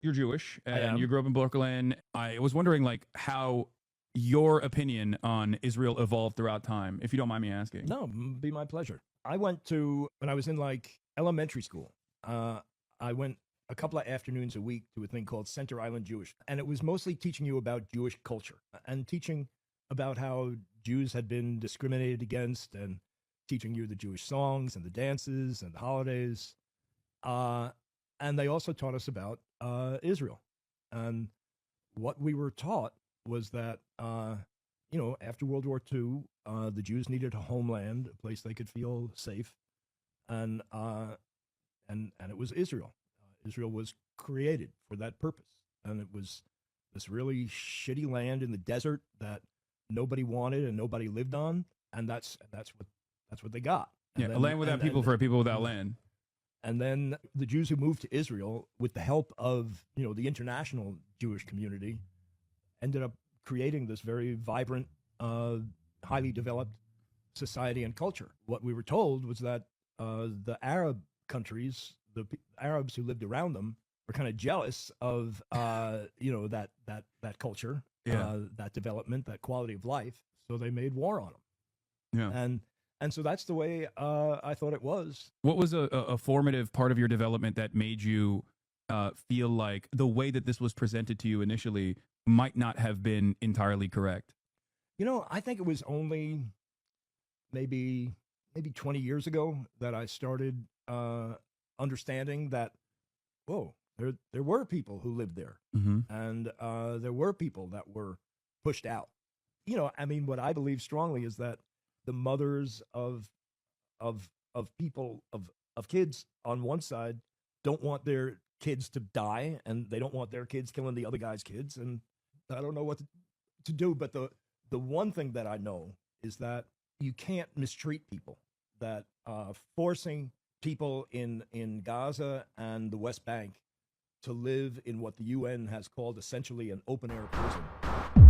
you're Jewish I and you am. grew up in Brooklyn. I was wondering like how your opinion on Israel evolved throughout time, if you don't mind me asking. No, be my pleasure. I went to, when I was in like elementary school, I went a couple of afternoons a week to a thing called Center Island Jewish. And it was mostly teaching you about Jewish culture and teaching about how Jews had been discriminated against and teaching you the Jewish songs and the dances and the holidays. And they also taught us about Israel. And what we were taught was that, after World War II, the Jews needed a homeland, a place they could feel safe, and it was Israel. Israel was created for that purpose, and it was this really shitty land in the desert that nobody wanted and nobody lived on, and that's what they got. And Yeah, a then, land without people for a people without land. and then the Jews who moved to Israel, with the help of the international Jewish community, ended up creating this very vibrant, highly developed society and culture. What we were told was that the Arab countries, the Arabs who lived around them, were kind of jealous of that culture, Yeah. that development, that quality of life. So they made war on them. Yeah. And so that's the way I thought it was. What was a formative part of your development that made you feel like the way that this was presented to you initially might not have been entirely correct? I think it was only maybe 20 years ago that I started understanding that, whoa, there were people who lived there, Mm-hmm. and there were people that were pushed out. What I believe strongly is that the mothers of people of kids on one side don't want their kids to die, and they don't want their kids killing the other guy's kids, and I don't know what to do. But the one thing that I know is that you can't mistreat people. That forcing people in Gaza and the West Bank to live in what the UN has called essentially an open air prison